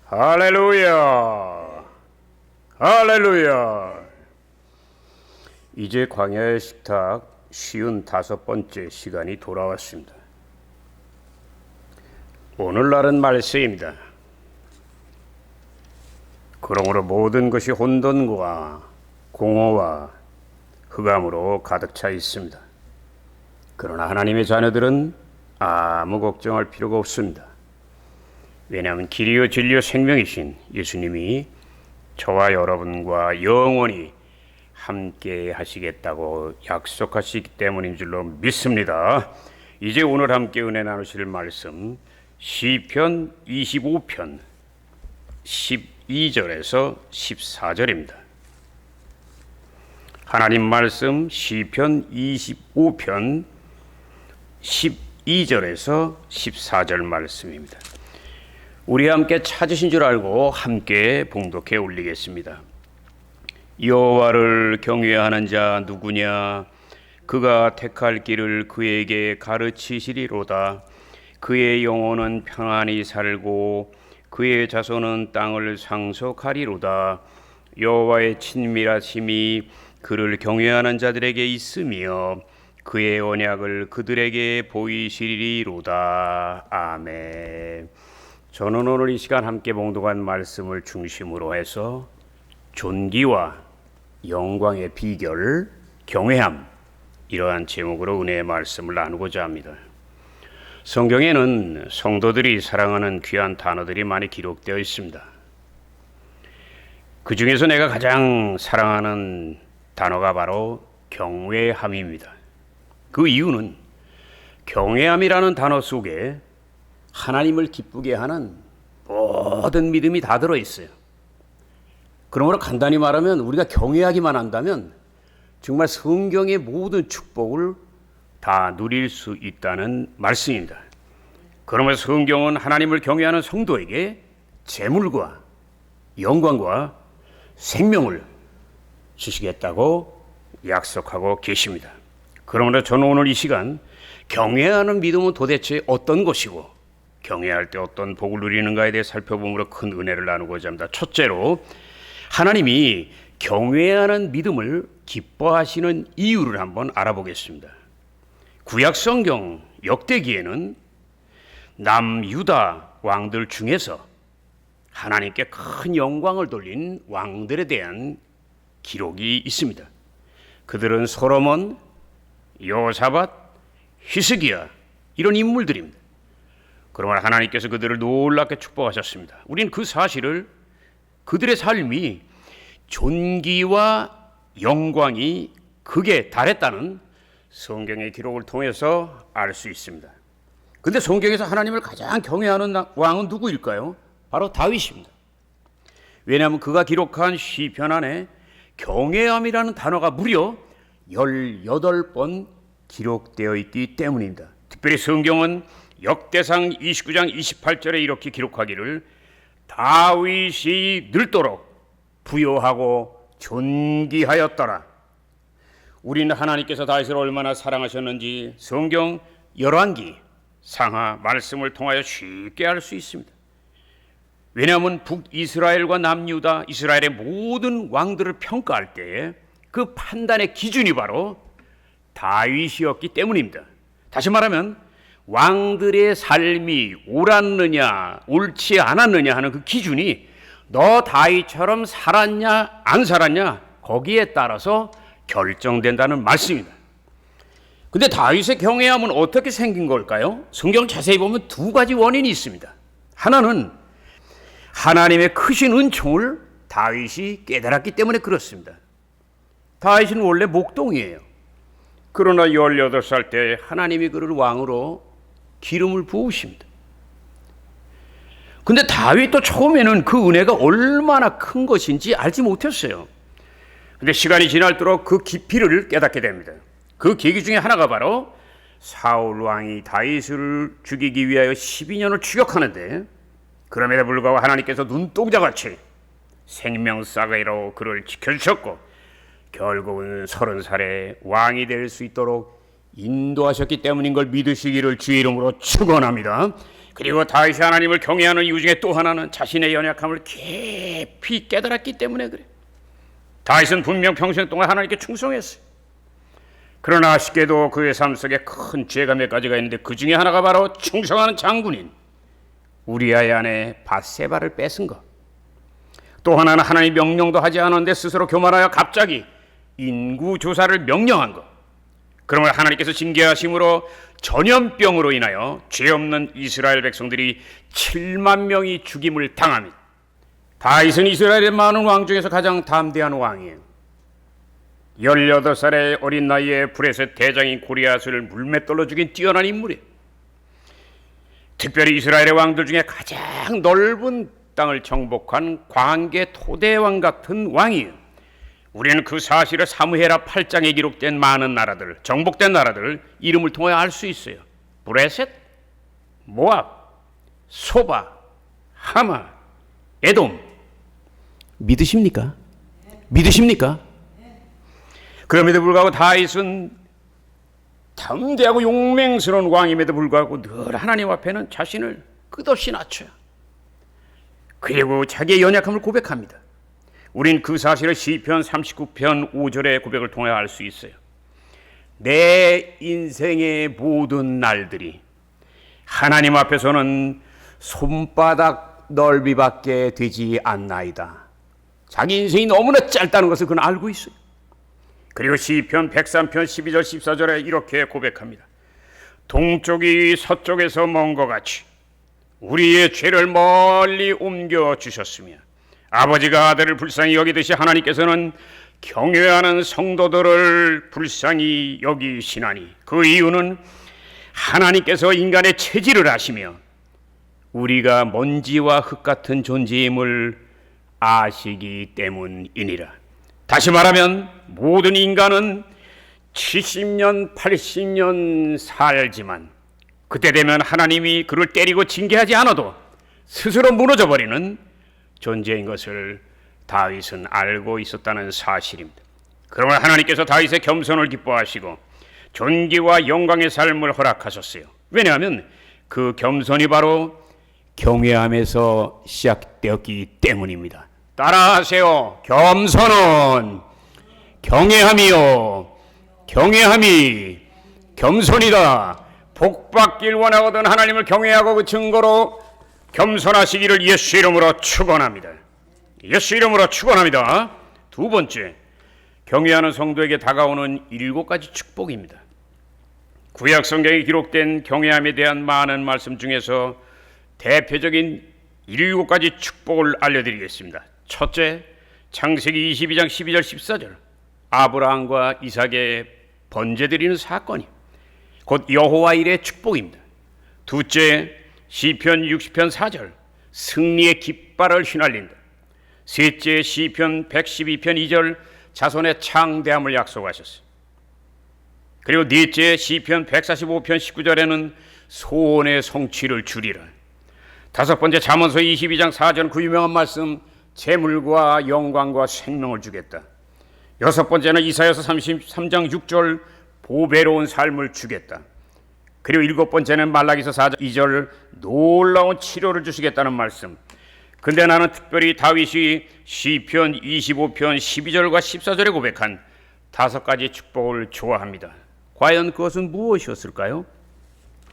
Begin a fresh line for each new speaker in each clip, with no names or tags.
할렐루야! 할렐루야! 이제 광야의 식탁 55번째 시간이 돌아왔습니다. 오늘날은 말세입니다. 그러므로 모든 것이 혼돈과 공허와 흑암으로 가득 차 있습니다. 그러나 하나님의 자녀들은 아무 걱정할 필요가 없습니다. 왜냐하면 길이요 진리요 생명이신 예수님이 저와 여러분과 영원히 함께 하시겠다고 약속하시기 때문인 줄로 믿습니다. 이제 오늘 함께 은혜 나누실 말씀 시편 25편 12절에서 14절입니다. 하나님 말씀 시편 25편 12절에서 14절 말씀입니다. 우리 함께 찾으신 줄 알고 함께 봉독해 올리겠습니다. 여호와를 경외하는 자 누구냐? 그가 택할 길을 그에게 가르치시리로다. 그의 영혼은 평안히 살고 그의 자손은 땅을 상속하리로다. 여호와의 친밀하심이 그를 경외하는 자들에게 있으며 그의 언약을 그들에게 보이시리로다. 아멘. 저는 오늘 이 시간 함께 봉독한 말씀을 중심으로 해서 존귀와 영광의 비결, 경외함, 이러한 제목으로 은혜의 말씀을 나누고자 합니다. 성경에는 성도들이 사랑하는 귀한 단어들이 많이 기록되어 있습니다. 그 중에서 내가 가장 사랑하는 단어가 바로 경외함입니다. 그 이유는 경외함이라는 단어 속에 하나님을 기쁘게 하는 모든 믿음이 다 들어있어요. 그러므로 간단히 말하면 우리가 경외하기만 한다면 정말 성경의 모든 축복을 다 누릴 수 있다는 말씀입니다. 그러면서 성경은 하나님을 경외하는 성도에게 재물과 영광과 생명을 주시겠다고 약속하고 계십니다. 그러므로 저는 오늘 이 시간 경외하는 믿음은 도대체 어떤 것이고 경외할 때 어떤 복을 누리는가에 대해 살펴보므로 큰 은혜를 나누고자 합니다. 첫째로 하나님이 경외하는 믿음을 기뻐하시는 이유를 한번 알아보겠습니다. 구약 성경 역대기에는 남유다 왕들 중에서 하나님께 큰 영광을 돌린 왕들에 대한 기록이 있습니다. 그들은 솔로몬, 여호사밧, 히스기야 이런 인물들입니다. 그러나 하나님께서 그들을 놀랍게 축복하셨습니다. 우리는 그 사실을 그들의 삶이 존귀와 영광이 극에 달했다는 성경의 기록을 통해서 알 수 있습니다. 그런데 성경에서 하나님을 가장 경외하는 왕은 누구일까요? 바로 다윗입니다. 왜냐하면 그가 기록한 시편 안에 경외함이라는 단어가 무려 18번 기록되어 있기 때문입니다. 특별히 성경은 역대상 29장 28절에 이렇게 기록하기를 다윗이 늙도록 부요하고 존귀하였더라. 우리는 하나님께서 다윗을 얼마나 사랑하셨는지 성경 열왕기 상하 말씀을 통하여 쉽게 알 수 있습니다. 왜냐하면 북이스라엘과 남유다 이스라엘의 모든 왕들을 평가할 때에 그 판단의 기준이 바로 다윗이었기 때문입니다. 다시 말하면 왕들의 삶이 옳았느냐 옳지 않았느냐 하는 그 기준이 너 다윗처럼 살았냐 안 살았냐 거기에 따라서 결정된다는 말씀입니다. 근데 다윗의 경외함은 어떻게 생긴 걸까요? 성경을 자세히 보면 두 가지 원인이 있습니다. 하나는 하나님의 크신 은총을 다윗이 깨달았기 때문에 그렇습니다. 다윗은 원래 목동이에요. 그러나 18살 때 하나님이 그를 왕으로 기름을 부으십니다. 근데 다윗도 처음에는 그 은혜가 얼마나 큰 것인지 알지 못했어요. 근데 시간이 지날수록 그 깊이를 깨닫게 됩니다. 그 계기 중에 하나가 바로 사울 왕이 다윗을 죽이기 위하여 12년을 추격하는데 그럼에도 불구하고 하나님께서 눈동자같이 생명사가이로 그를 지켜주셨고 결국은 30살에 왕이 될 수 있도록 인도하셨기 때문인 걸 믿으시기를 주의 이름으로 축원합니다. 그리고 다윗이 하나님을 경외하는 이유 중에 또 하나는 자신의 연약함을 깊이 깨달았기 때문에 그래. 다윗은 분명 평생 동안 하나님께 충성했어요. 그러나 아쉽게도 그의 삶 속에 큰 죄가 몇 가지가 있는데 그 중에 하나가 바로 충성하는 장군인 우리아의 아내 밧세바를 뺏은 것. 또 하나는 하나님 명령도 하지 않았는데 스스로 교만하여 갑자기 인구조사를 명령한 것. 그러면 하나님께서 징계하심으로 전염병으로 인하여 죄 없는 이스라엘 백성들이 7만 명이 죽임을 당합니다. 다윗은 이스라엘의 많은 왕 중에서 가장 담대한 왕이에요. 18살의 어린 나이에 브레셋 대장인 골리앗을 물맷돌로 죽인 뛰어난 인물이에요. 특별히 이스라엘의 왕들 중에 가장 넓은 땅을 정복한 광계 토대왕 같은 왕이에요. 우리는 그 사실을 사무엘하 8장에 기록된 많은 나라들, 정복된 나라들 이름을 통해 알 수 있어요. 브레셋, 모압, 소바, 하마, 에돔. 믿으십니까? 믿으십니까? 그럼에도 불구하고 다윗은 담대하고 용맹스러운 왕임에도 불구하고 늘 하나님 앞에는 자신을 끝없이 낮춰요. 그리고 자기의 연약함을 고백합니다. 우린 그 사실을 시편 39편 5절의 고백을 통해 알 수 있어요. 내 인생의 모든 날들이 하나님 앞에서는 손바닥 넓이밖에 되지 않나이다. 자기 인생이 너무나 짧다는 것을 그는 알고 있어요. 그리고 시편 103편 12절 14절에 이렇게 고백합니다. 동쪽이 서쪽에서 먼 것 같이 우리의 죄를 멀리 옮겨주셨으며 아버지가 아들을 불쌍히 여기듯이 하나님께서는 경외하는 성도들을 불쌍히 여기시나니 그 이유는 하나님께서 인간의 체질을 아시며 우리가 먼지와 흙 같은 존재임을 아시기 때문이니라. 다시 말하면 모든 인간은 70년, 80년 살지만 그때 되면 하나님이 그를 때리고 징계하지 않아도 스스로 무너져버리는 존재인 것을 다윗은 알고 있었다는 사실입니다. 그러면 하나님께서 다윗의 겸손을 기뻐하시고 존귀와 영광의 삶을 허락하셨어요. 왜냐하면 그 겸손이 바로 경외함에서 시작되었기 때문입니다. 따라하세요. 겸손은 경외함이요 경외함이 겸손이다. 복받길 원하거든 하나님을 경외하고 그 증거로 겸손하시기를 예수 이름으로 축원합니다. 예수 이름으로 축원합니다. 두 번째, 경외하는 성도에게 다가오는 7가지 축복입니다. 구약 성경에 기록된 경외함에 대한 많은 말씀 중에서 대표적인 7가지 축복을 알려드리겠습니다. 첫째, 창세기 22장 12절 14절 아브라함과 이삭의 번제드리는 사건이 곧 여호와 일의 축복입니다. 둘째, 시편 60편 4절 승리의 깃발을 휘날린다. 셋째, 시편 112편 2절 자손의 창대함을 약속하셨어요. 그리고 넷째, 시편 145편 19절에는 소원의 성취를 주리라. 다섯 번째, 잠언서 22장 4절 그 유명한 말씀 재물과 영광과 생명을 주겠다. 여섯 번째는 이사야서 33장 6절 보배로운 삶을 주겠다. 그리고 일곱 번째는 말라기서 4장 2절 놀라운 치료를 주시겠다는 말씀. 근데 나는 특별히 다윗이 시편 25편 12절과 14절에 고백한 5가지 축복을 좋아합니다. 과연 그것은 무엇이었을까요?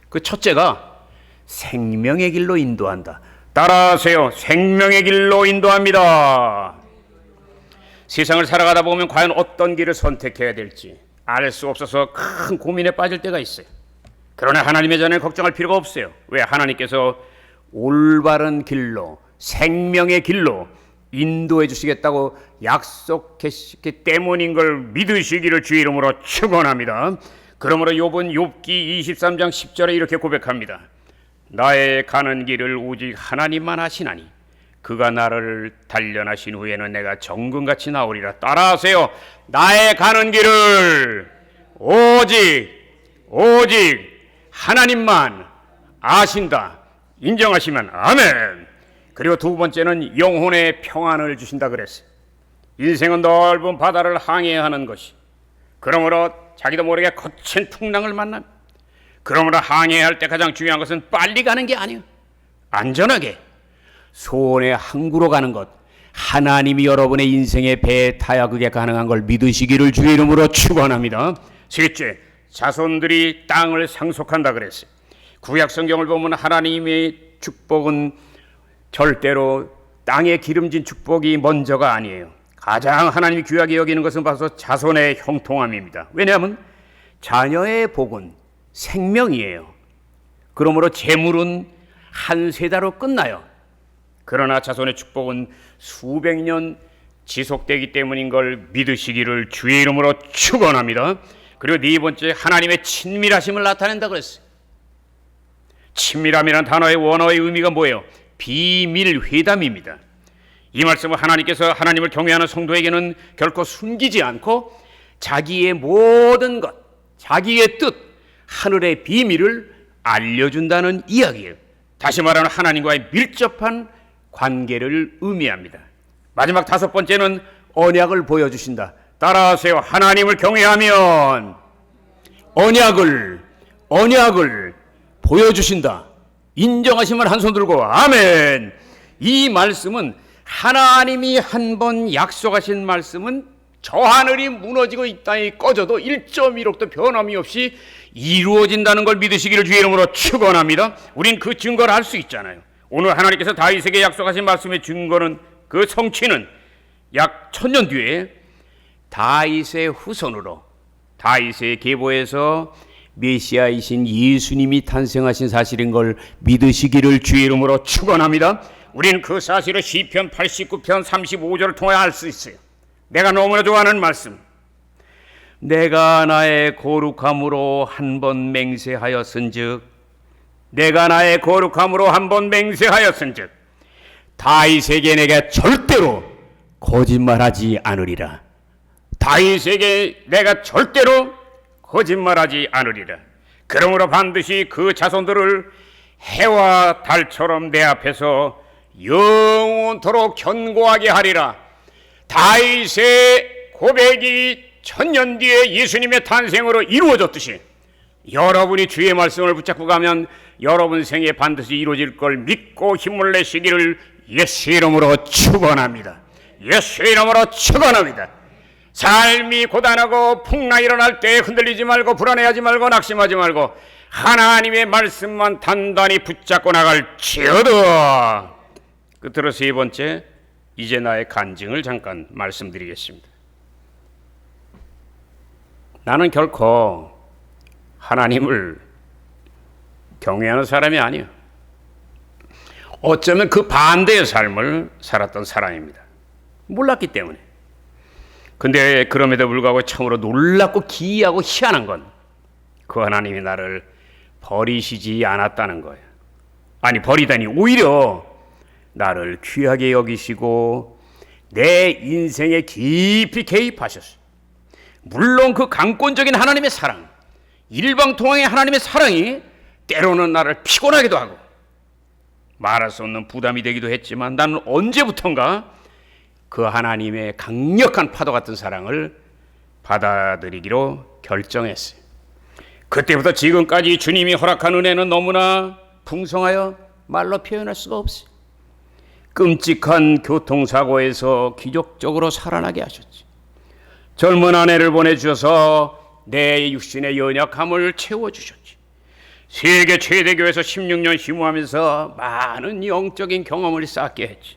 그 첫째가 생명의 길로 인도한다. 따라하세요. 생명의 길로 인도합니다. 세상을 살아가다 보면 과연 어떤 길을 선택해야 될지 알 수 없어서 큰 고민에 빠질 때가 있어요. 그러나 하나님의 전에 걱정할 필요가 없어요. 왜? 하나님께서 올바른 길로 생명의 길로 인도해 주시겠다고 약속했기 때문인 걸 믿으시기를 주의 이름으로 축원합니다. 그러므로 욥기 23장 10절에 이렇게 고백합니다. 나의 가는 길을 오직 하나님만 아시나니 그가 나를 단련하신 후에는 내가 정금같이 나오리라. 따라하세요. 나의 가는 길을 오직 하나님만 아신다. 인정하시면 아멘. 그리고 두 번째는 영혼의 평안을 주신다 그랬어요. 인생은 넓은 바다를 항해하는 것이, 그러므로 자기도 모르게 거친 풍랑을 만납니다. 그러므로 항해할 때 가장 중요한 것은 빨리 가는 게 아니에요. 안전하게 소원의 항구로 가는 것, 하나님이 여러분의 인생의 배 타야 그게 가능한 걸 믿으시기를 주의 이름으로 축원합니다. 셋째, 자손들이 땅을 상속한다 그랬어요. 구약 성경을 보면 하나님의 축복은 절대로 땅에 기름진 축복이 먼저가 아니에요. 가장 하나님이 귀하게 여기는 것은 바로 자손의 형통함입니다. 왜냐하면 자녀의 복은 생명이에요. 그러므로 재물은 한 세대로 끝나요. 그러나 자손의 축복은 수백 년 지속되기 때문인 걸 믿으시기를 주의 이름으로 축원합니다. 그리고 네 번째, 하나님의 친밀하심을 나타낸다 그랬어요. 친밀함이라는 단어의 원어의 의미가 뭐예요? 비밀회담입니다. 이 말씀은 하나님께서 하나님을 경외하는 성도에게는 결코 숨기지 않고 자기의 모든 것, 자기의 뜻, 하늘의 비밀을 알려준다는 이야기예요. 다시 말하면 하나님과의 밀접한 관계를 의미합니다. 마지막 다섯 번째는 언약을 보여주신다. 따라하세요. 하나님을 경외하면 언약을 보여주신다. 인정하시면 한 손 들고 아멘. 이 말씀은 하나님이 한 번 약속하신 말씀은 저 하늘이 무너지고 이 땅이 꺼져도 1.1억도 변함이 없이 이루어진다는 걸 믿으시기를 주의 이름으로 축원합니다. 우린 그 증거를 할 수 있잖아요. 오늘 하나님께서 다윗에게 약속하신 말씀의 증거는, 그 성취는 약 1000년 뒤에 다윗의 후손으로 다윗의 계보에서 메시아이신 예수님이 탄생하신 사실인 걸 믿으시기를 주의 이름으로 축원합니다. 우리는 그 사실을 시편 89편 35절을 통해 알 수 있어요. 내가 너무나 좋아하는 말씀. 내가 나의 거룩함으로 한 번 맹세하였은즉, 내가 나의 거룩함으로 한 번 맹세하였은즉 다윗에게 내가 절대로 거짓말하지 않으리라. 다윗에게 내가 절대로 거짓말하지 않으리라. 그러므로 반드시 그 자손들을 해와 달처럼 내 앞에서 영원토록 견고하게 하리라. 다윗의 고백이 1000년 뒤에 예수님의 탄생으로 이루어졌듯이 여러분이 주의 말씀을 붙잡고 가면 여러분 생에 반드시 이루어질 걸 믿고 힘을 내시기를 예수 이름으로 축원합니다. 예수 이름으로 축원합니다. 삶이 고단하고 풍랑이 일어날 때 흔들리지 말고 불안해하지 말고 낙심하지 말고 하나님의 말씀만 단단히 붙잡고 나갈지어다. 끝으로 세 번째, 이제 나의 간증을 잠깐 말씀드리겠습니다. 나는 결코 하나님을 경외하는 사람이 아니에요. 어쩌면 그 반대의 삶을 살았던 사람입니다. 몰랐기 때문에. 근데 그럼에도 불구하고 참으로 놀랍고 기이하고 희한한 건 그 하나님이 나를 버리시지 않았다는 거예요. 아니, 버리다니 오히려 나를 귀하게 여기시고 내 인생에 깊이 개입하셨어요. 물론 그 강권적인 하나님의 사랑, 일방통행의 하나님의 사랑이 때로는 나를 피곤하기도 하고 말할 수 없는 부담이 되기도 했지만 나는 언제부턴가 그 하나님의 강력한 파도 같은 사랑을 받아들이기로 결정했어요. 그때부터 지금까지 주님이 허락한 은혜는 너무나 풍성하여 말로 표현할 수가 없어요. 끔찍한 교통사고에서 기적적으로 살아나게 하셨지. 젊은 아내를 보내주셔서 내 육신의 연약함을 채워주셨지. 세계 최대 교회에서 16년 심무하면서 많은 영적인 경험을 쌓게 했지.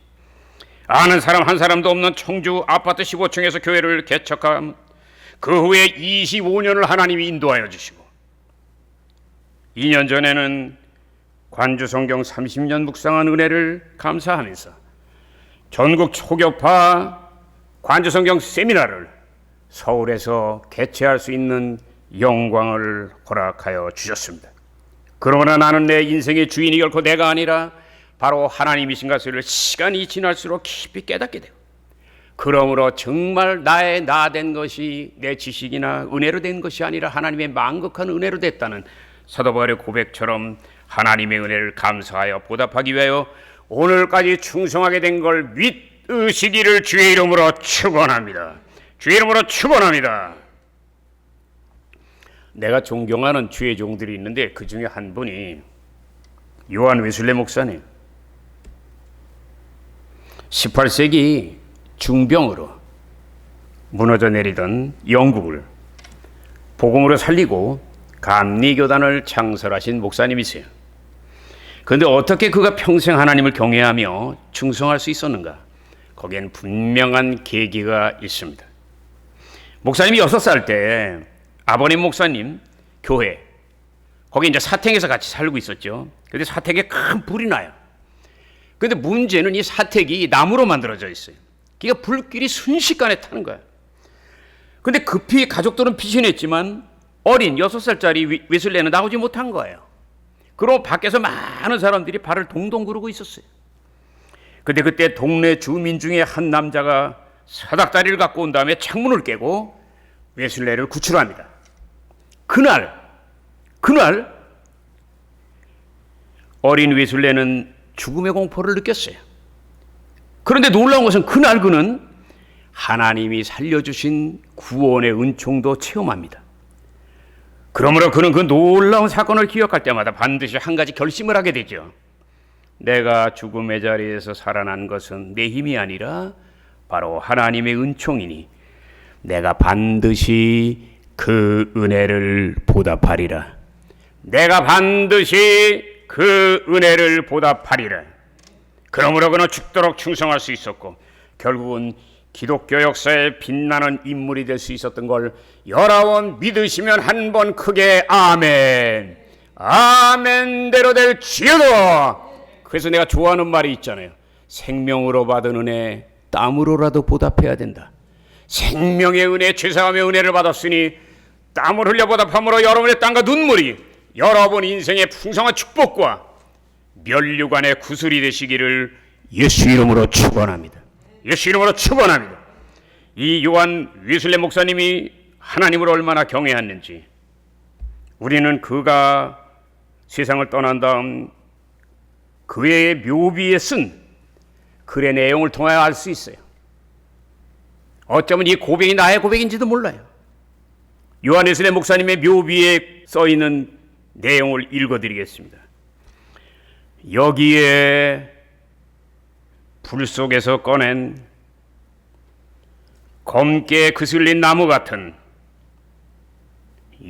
아는 사람 한 사람도 없는 청주 아파트 15층에서 교회를 개척한 그 후에 25년을 하나님이 인도하여 주시고 2년 전에는 관주 성경 30년 묵상한 은혜를 감사하면서 전국 초교파 관주 성경 세미나를 서울에서 개최할 수 있는 영광을 허락하여 주셨습니다. 그러나 나는 내 인생의 주인이 결코 내가 아니라 바로 하나님이신 것을 시간이 지날수록 깊이 깨닫게 되고, 그러므로 정말 나의 나 된 것이 내 지식이나 은혜로 된 것이 아니라 하나님의 만극한 은혜로 됐다는 사도 바울의 고백처럼 하나님의 은혜를 감사하여 보답하기 위하여 오늘까지 충성하게 된 걸 믿으시기를 주의 이름으로 축원합니다. 주의 이름으로 축원합니다. 내가 존경하는 주의 종들이 있는데 그 중에 한 분이 요한 웨슬레 목사님. 18세기 중병으로 무너져 내리던 영국을 복음으로 살리고 감리교단을 창설하신 목사님이세요. 그런데 어떻게 그가 평생 하나님을 경외하며 충성할 수 있었는가? 거기엔 분명한 계기가 있습니다. 목사님이 6살 때 아버님 목사님 교회, 거기 이제 사택에서 같이 살고 있었죠. 근데 사택에 큰 불이 나요. 근데 문제는 이 사택이 나무로 만들어져 있어요. 그러니까 불길이 순식간에 타는 거야. 근데 급히 가족들은 피신했지만 어린 6살짜리 웨슬레는 나오지 못한 거예요. 그러고 밖에서 많은 사람들이 발을 동동 구르고 있었어요. 근데 그때 동네 주민 중에 한 남자가 사닥다리를 갖고 온 다음에 창문을 깨고 웨슬레를 구출합니다. 그날 어린 웨슬레는 죽음의 공포를 느꼈어요. 그런데 놀라운 것은 그날 그는 하나님이 살려주신 구원의 은총도 체험합니다. 그러므로 그는 그 놀라운 사건을 기억할 때마다 반드시 한 가지 결심을 하게 되죠. 내가 죽음의 자리에서 살아난 것은 내 힘이 아니라 바로 하나님의 은총이니 내가 반드시 그 은혜를 보답하리라. 내가 반드시 그 은혜를 보답하리라. 그러므로 그는 죽도록 충성할 수 있었고 결국은 기독교 역사에 빛나는 인물이 될 수 있었던 걸 여러분 믿으시면 한번 크게 아멘, 아멘대로 될지어다. 그래서 내가 좋아하는 말이 있잖아요. 생명으로 받은 은혜 땀으로라도 보답해야 된다. 생명의 은혜, 죄사함의 은혜를 받았으니 땀을 흘려 보답함으로 여러분의 땀과 눈물이 여러분 인생의 풍성한 축복과 면류관의 구슬이 되시기를 예수 이름으로 축원합니다. 예수 이름으로 축원합니다. 이 요한 웨슬레 목사님이 하나님을 얼마나 경외했는지 우리는 그가 세상을 떠난 다음 그의 묘비에 쓴 글의 내용을 통하여 알 수 있어요. 어쩌면 이 고백이 나의 고백인지도 몰라요. 요한 웨슬레 목사님의 묘비에 써있는 내용을 읽어드리겠습니다. 여기에 불 속에서 꺼낸 검게 그슬린 나무 같은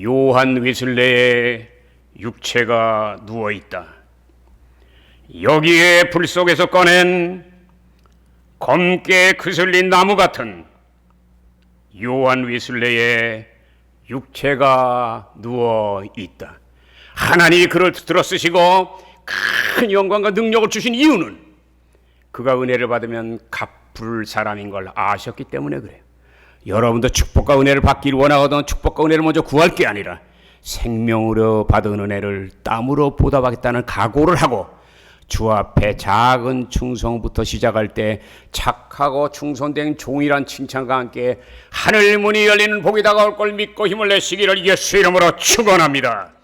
요한 웨슬레의 육체가 누워있다. 여기에 불 속에서 꺼낸 검게 그슬린 나무 같은 요한 웨슬레의 육체가 누워있다. 하나님이 그를 들어쓰시고 큰 영광과 능력을 주신 이유는 그가 은혜를 받으면 갚을 사람인 걸 아셨기 때문에 그래요. 여러분도 축복과 은혜를 받기를 원하거든 축복과 은혜를 먼저 구할 게 아니라 생명으로 받은 은혜를 땀으로 보답하겠다는 각오를 하고 주 앞에 작은 충성부터 시작할 때 착하고 충성된 종이란 칭찬과 함께 하늘 문이 열리는 복이 다가올 걸 믿고 힘을 내시기를 예수 이름으로 축원합니다.